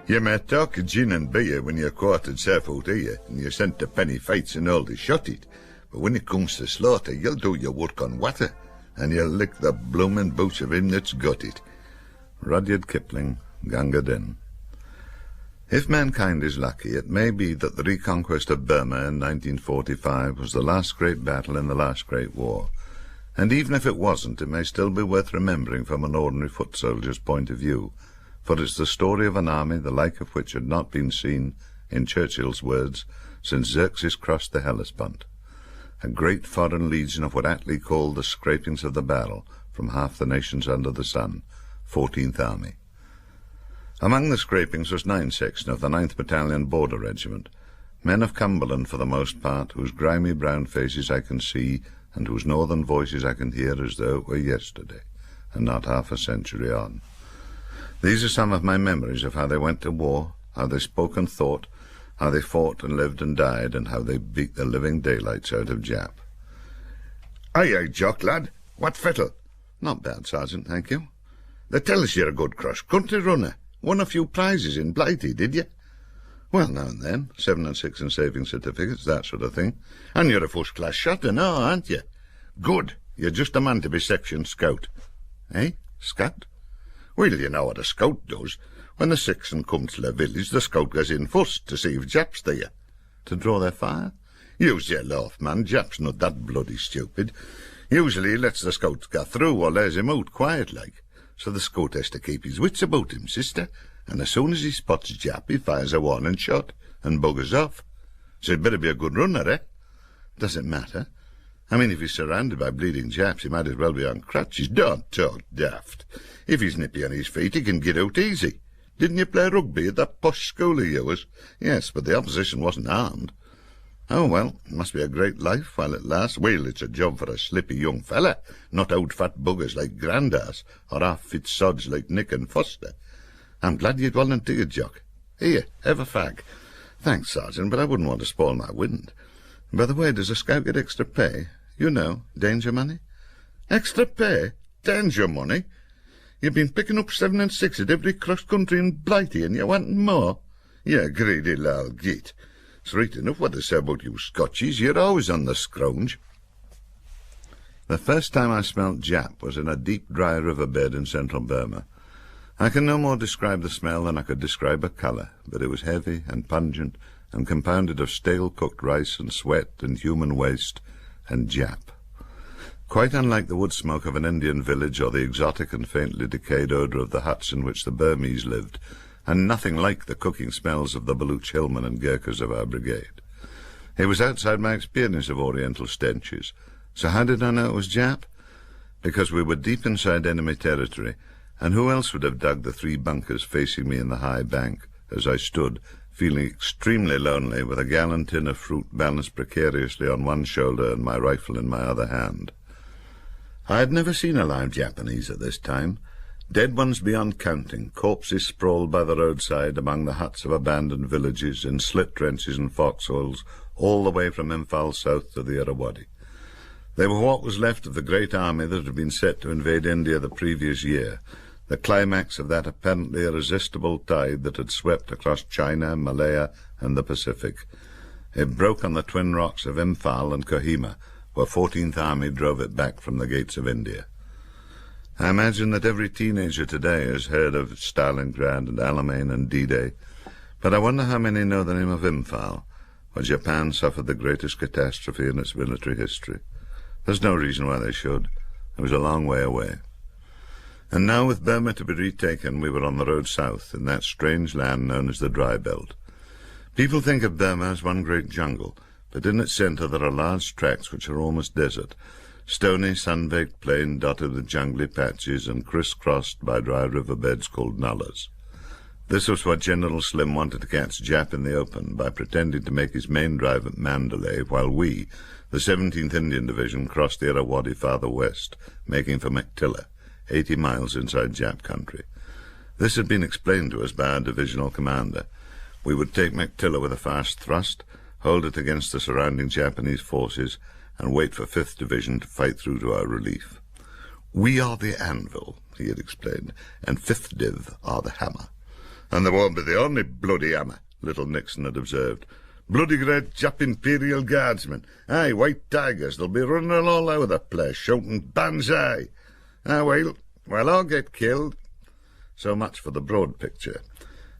You may talk of gin and beer when you're quartered safe out here and you're sent to penny fights and all the shot it, but when it comes to slaughter, you'll do your work on water, and you'll lick the bloomin' boots of him that's got it. Rudyard Kipling, Gunga Din. If mankind is lucky, it may be that the reconquest of Burma in 1945 was the last great battle in the last great war. And even if it wasn't, it may still be worth remembering from an ordinary foot soldier's point of view, for it's the story of an army the like of which had not been seen, in Churchill's words, since Xerxes crossed the Hellespont. A great foreign legion of what Attlee called the scrapings of the barrel from half the nations under the sun, 14th Army. Among the scrapings was 9 Section of the 9th Battalion Border Regiment, men of Cumberland for the most part, whose grimy brown faces I can see, and whose northern voices I can hear as though it were yesterday, and not half a century on. These are some of my memories of how they went to war, how they spoke and thought, how they fought and lived and died, and how they beat the living daylights out of Jap. Aye, aye, Jock, lad. What fettle? Not bad, Sergeant, thank you. They tell us you're a good cross-country runner. Won a few prizes in Blighty, did you? Well, now and then. 7 and 6 and saving certificates, that sort of thing. And you're a first-class shot, no, aren't you? Good. You're just a man to be section scout. Eh? Scout? Well, you know what a scout does. When the section comes to the village, the scout goes in first to see if Jap's there. To draw their fire? Use your laugh, man. Jap's not that bloody stupid. Usually he lets the scouts go through or lays him out quiet-like. So the scout has to keep his wits about him, sister, and as soon as he spots Jap, he fires a warning shot and buggers off. So he'd better be a good runner, eh? Does it matter? I mean, if he's surrounded by bleeding Japs, he might as well be on crutches. Don't talk daft. If he's nippy on his feet, he can get out easy. Didn't you play rugby at that posh school of yours? Yes, but the opposition wasn't armed. Oh, well, it must be a great life while it lasts. Well, it's a job for a slippy young fella, not old fat buggers like Grandaz, or half-fit sods like Nick and Foster. I'm glad you'd volunteered, Jock. Here, have a fag. Thanks, Sergeant, but I wouldn't want to spoil my wind. By the way, does a scout get extra pay? You know, danger money? Extra pay? Danger money? You've been picking up 7 and 6 at every cross-country in Blighty, and you want more? You greedy lil git. It's right enough what they say about you Scotchies. You're always on the scrounge. The first time I smelt Jap was in a deep, dry riverbed in central Burma. I can no more describe the smell than I could describe a colour, but it was heavy and pungent and compounded of stale-cooked rice and sweat and human waste and Jap. Quite unlike the wood smoke of an Indian village or the exotic and faintly decayed odour of the huts in which the Burmese lived, and nothing like the cooking smells of the Baluch hillmen and Gurkhas of our brigade. It was outside my experience of oriental stenches. So how did I know it was Jap? Because we were deep inside enemy territory, and who else would have dug the 3 bunkers facing me in the high bank, as I stood, feeling extremely lonely, with a gallon tin of fruit balanced precariously on one shoulder and my rifle in my other hand. I had never seen a live Japanese at this time. Dead ones beyond counting, corpses sprawled by the roadside among the huts of abandoned villages, in slit trenches and foxholes, all the way from Imphal south to the Irrawaddy. They were what was left of the great army that had been set to invade India the previous year, the climax of that apparently irresistible tide that had swept across China, Malaya, and the Pacific. It broke on the twin rocks of Imphal and Kohima, where 14th Army drove it back from the gates of India. I imagine that every teenager today has heard of Stalingrad and Alamein and D-Day, but I wonder how many know the name of Imphal, where Japan suffered the greatest catastrophe in its military history. There's no reason why they should. It was a long way away. And now, with Burma to be retaken, we were on the road south, in that strange land known as the Dry Belt. People think of Burma as one great jungle, but in its centre there are large tracts which are almost desert, stony, sun-baked plain dotted with jungly patches and criss-crossed by dry riverbeds called nullas. This was what General Slim wanted to catch Jap in the open by pretending to make his main drive at Mandalay, while we, the 17th Indian Division, crossed the Irrawaddy farther west, making for Mactilla, 80 miles inside Jap country. This had been explained to us by our divisional commander. We would take Mactilla with a fast thrust, hold it against the surrounding Japanese forces, and wait for 5th Division to fight through to our relief. We are the anvil, he had explained, and 5th Div are the hammer. And they won't be the only bloody hammer, little Nixon had observed. Bloody great Jap Imperial Guardsmen. Aye, white tigers, they'll be running all over the place, shouting banzai. Ah, well, I'll get killed. So much for the broad picture.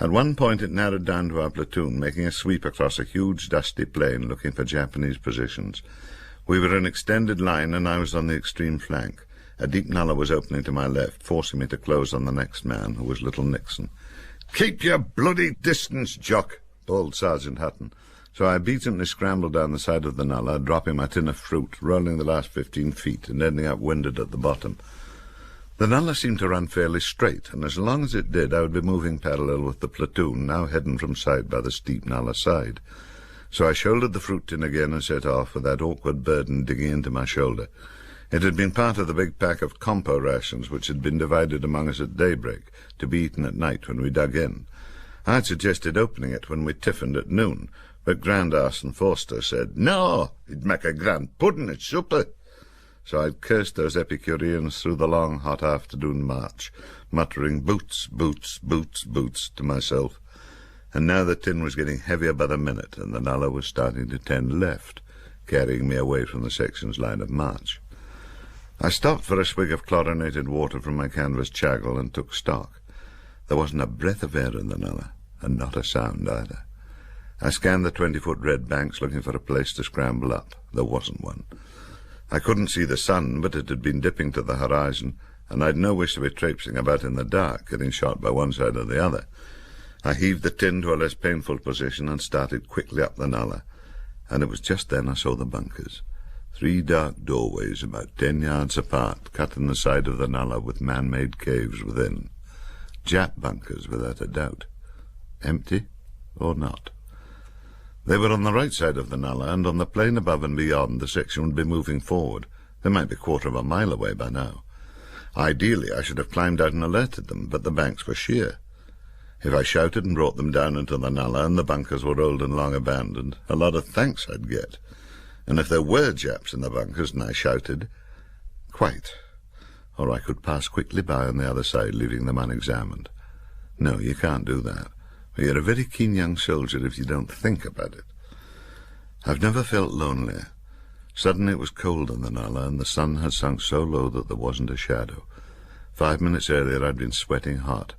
At one point it narrowed down to our platoon, making a sweep across a huge dusty plain looking for Japanese positions. We were in extended line, and I was on the extreme flank. A deep nullah was opening to my left, forcing me to close on the next man, who was little Nixon. "Keep your bloody distance, Jock," bawled Sergeant Hutton. So I obediently scrambled down the side of the nullah, dropping my tin of fruit, rolling the last 15 feet, and ending up winded at the bottom. The nullah seemed to run fairly straight, and as long as it did, I would be moving parallel with the platoon, now heading from sight by the steep nullah side. So I shouldered the fruit tin again and set off, with that awkward burden digging into my shoulder. It had been part of the big pack of compo rations which had been divided among us at daybreak, to be eaten at night when we dug in. I had suggested opening it when we tiffined at noon, but Grandass and Forster said, "No, it'd make a grand pudding at supper." So I'd cursed those Epicureans through the long, hot afternoon march, muttering boots, boots, boots, boots to myself. And now the tin was getting heavier by the minute, and the nullah was starting to tend left, carrying me away from the section's line of march. I stopped for a swig of chlorinated water from my canvas chagall and took stock. There wasn't a breath of air in the nullah, and not a sound either. I scanned the 20-foot red banks looking for a place to scramble up. There wasn't one. I couldn't see the sun, but it had been dipping to the horizon, and I'd no wish to be traipsing about in the dark, getting shot by one side or the other. I heaved the tin to a less painful position and started quickly up the nullah, and it was just then I saw the bunkers. 3 dark doorways about 10 yards apart, cut in the side of the nullah with man-made caves within. Jap bunkers, without a doubt. Empty or not? They were on the right side of the nullah, and on the plain above and beyond the section would be moving forward. They might be a quarter of a mile away by now. Ideally, I should have climbed out and alerted them, but the banks were sheer. If I shouted and brought them down into the nullah and the bunkers were old and long abandoned, a lot of thanks I'd get. And if there were Japs in the bunkers and I shouted, quite. Or I could pass quickly by on the other side, leaving them unexamined. No, you can't do that. You're a very keen young soldier if you don't think about it. I've never felt lonelier. Suddenly it was cold in the nullah, and the sun had sunk so low that there wasn't a shadow. 5 minutes earlier I'd been sweating hot.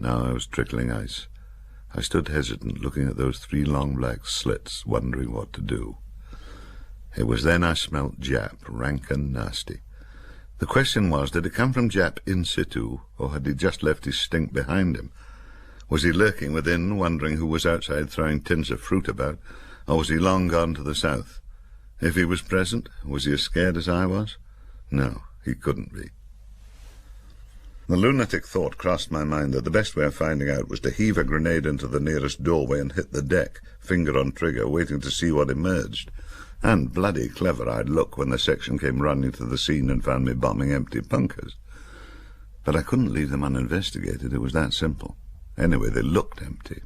Now I was trickling ice. I stood hesitant, looking at those 3 long black slits, wondering what to do. It was then I smelt Jap, rank and nasty. The question was, did it come from Jap in situ, or had he just left his stink behind him? Was he lurking within, wondering who was outside throwing tins of fruit about, or was he long gone to the south? If he was present, was he as scared as I was? No, he couldn't be. The lunatic thought crossed my mind that the best way of finding out was to heave a grenade into the nearest doorway and hit the deck, finger on trigger, waiting to see what emerged. And bloody clever I'd look when the section came running to the scene and found me bombing empty bunkers. But I couldn't leave them uninvestigated, it was that simple. Anyway, they looked empty.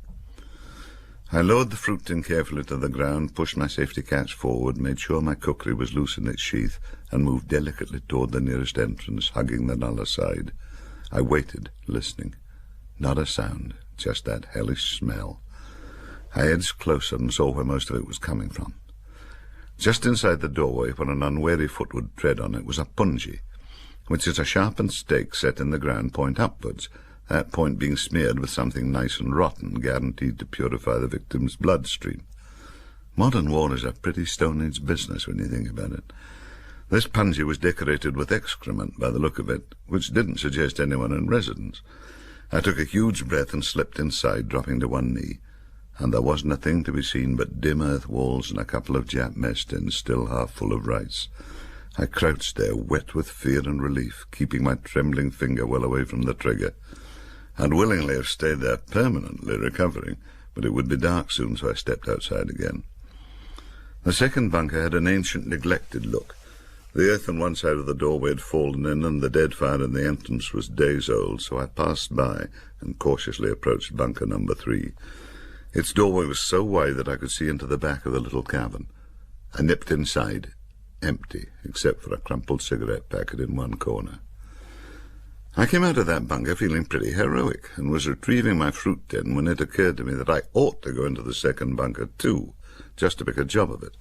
I lowered the fruit tin carefully to the ground, pushed my safety catch forward, made sure my cookery was loose in its sheath, and moved delicately toward the nearest entrance, hugging the nullah side. I waited, listening. Not a sound, just that hellish smell. I edged closer and saw where most of it was coming from. Just inside the doorway, where an unwary foot would tread on it, was a punji, which is a sharpened stake set in the ground point upwards, that point being smeared with something nice and rotten, guaranteed to purify the victim's bloodstream. Modern war is a pretty Stone Age business when you think about it. This punji was decorated with excrement by the look of it, which didn't suggest anyone in residence. I took a huge breath and slipped inside, dropping to one knee, and there wasn't a thing to be seen but dim earth walls and a couple of Jap mess tins still half full of rice. I crouched there, wet with fear and relief, keeping my trembling finger well away from the trigger. I'd willingly have stayed there permanently, recovering, but it would be dark soon, so I stepped outside again. The second bunker had an ancient, neglected look. The earth on one side of the doorway had fallen in, and the dead fire in the entrance was days old, so I passed by and cautiously approached bunker number 3. Its doorway was so wide that I could see into the back of the little cabin. I nipped inside, empty, except for a crumpled cigarette packet in one corner. I came out of that bunker feeling pretty heroic, and was retrieving my fruit tin when it occurred to me that I ought to go into the second bunker too, just to make a job of it.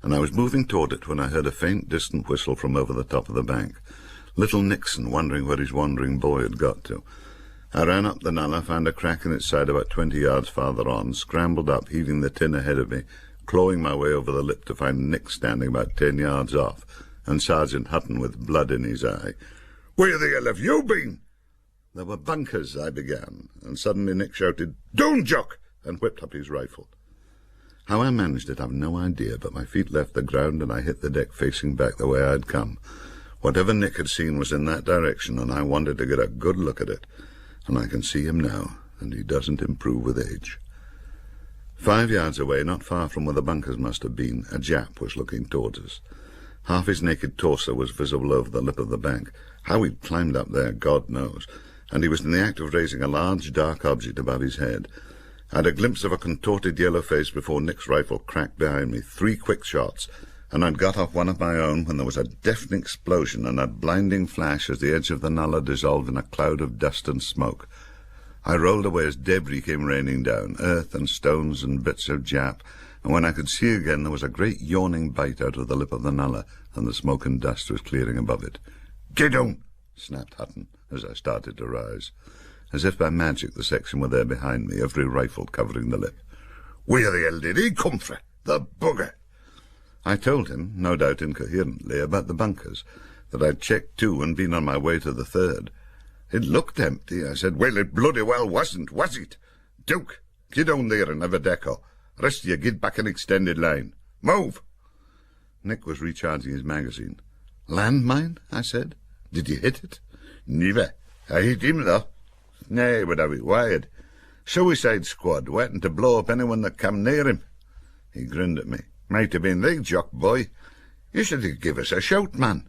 And I was moving toward it when I heard a faint, distant whistle from over the top of the bank. Little Nixon wondering where his wandering boy had got to. I ran up the nullah, found a crack in its side about 20 yards farther on, scrambled up, heaving the tin ahead of me, clawing my way over the lip to find Nick standing about 10 yards off, and Sergeant Hutton with blood in his eye. "Where the hell have you been?" "There were bunkers," I began, and suddenly Nick shouted, "Don't jock!" and whipped up his rifle. How I managed it, I've no idea, but my feet left the ground and I hit the deck facing back the way I'd come. Whatever Nick had seen was in that direction, and I wanted to get a good look at it. And I can see him now, and he doesn't improve with age. 5 yards away, not far from where the bunkers must have been, a Jap was looking towards us. Half his naked torso was visible over the lip of the bank. How he'd climbed up there, God knows, and he was in the act of raising a large, dark object above his head. I had a glimpse of a contorted yellow face before Nick's rifle cracked behind me. 3 quick shots, and I'd got off one of my own when there was a deafening explosion and a blinding flash as the edge of the nullah dissolved in a cloud of dust and smoke. I rolled away as debris came raining down, earth and stones and bits of Jap, and when I could see again there was a great yawning bite out of the lip of the nullah, and the smoke and dust was clearing above it. "Get down!" snapped Hutton as I started to rise. As if by magic the section were there behind me, every rifle covering the lip. "Where the hell did he come from? The bugger!" I told him, no doubt incoherently, about the bunkers, that I'd checked 2 and been on my way to the 3rd. It looked empty. I said, "Well, it bloody well wasn't, was it? Duke, get down there and have a deco. Rest of you get back an extended line. Move!" Nick was recharging his magazine. "Landmine?" I said. "Did you hit it?" "Never. I hit him, though. Nay, would have it wired. Suicide squad, waiting to blow up anyone that come near him." He grinned at me. "Might have been thee, Jock boy. You should have give us a shout, man.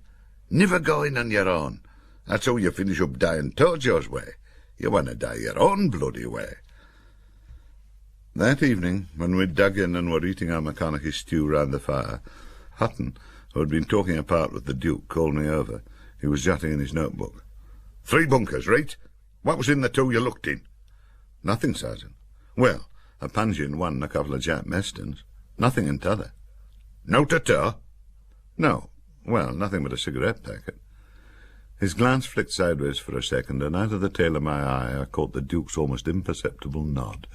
Never going on your own. That's how you finish up dying Tojo's way. You want to die your own bloody way." That evening, when we'd dug in and were eating our McConaughey stew round the fire, Hutton, who had been talking apart with the Duke, called me over. He was jotting in his notebook. 3 bunkers, right? What was in the 2 you looked in?" "Nothing, Sergeant." "Well, a pungy in one and a couple of Jap mess tins. Nothing in t'other." "Not at all?" "No. Well, nothing but a cigarette packet." His glance flicked sideways for a second, and out of the tail of my eye I caught the Duke's almost imperceptible nod.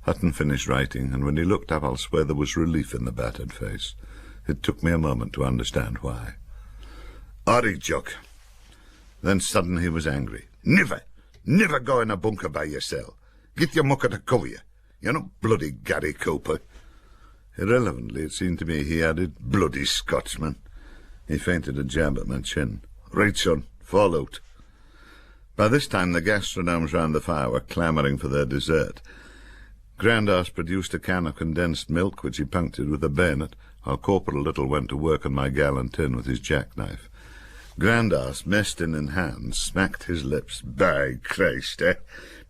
Hutton finished writing, and when he looked up I'll swear there was relief in the battered face. It took me a moment to understand why. "All right, Jock." Then suddenly he was angry. Never go in a bunker by yourself. Get your mucker to cover you. You're not bloody Gary Cooper." Irrelevantly, it seemed to me, he added, "Bloody Scotsman." He feinted a jab at my chin. "Right, son, fall out." By this time the gastronomes round the fire were clamouring for their dessert. Grandars produced a can of condensed milk, which he punctured with a bayonet, while Corporal Little went to work on my gallon tin with his jackknife. Grandars, mess tin in hand, smacked his lips. "By Christ,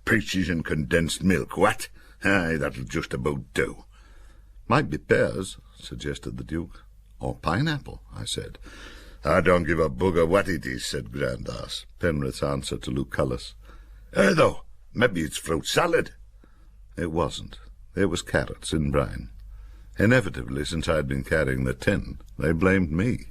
peaches and condensed milk, what? Aye, that'll just about do." "Might be pears," suggested the Duke. "Or pineapple," I said. "I don't give a bugger what it is," said Grandars, Penrith's answer to Lucullus. Though, maybe it's fruit salad." It wasn't. It was carrots in brine. Inevitably, since I'd been carrying the tin, they blamed me.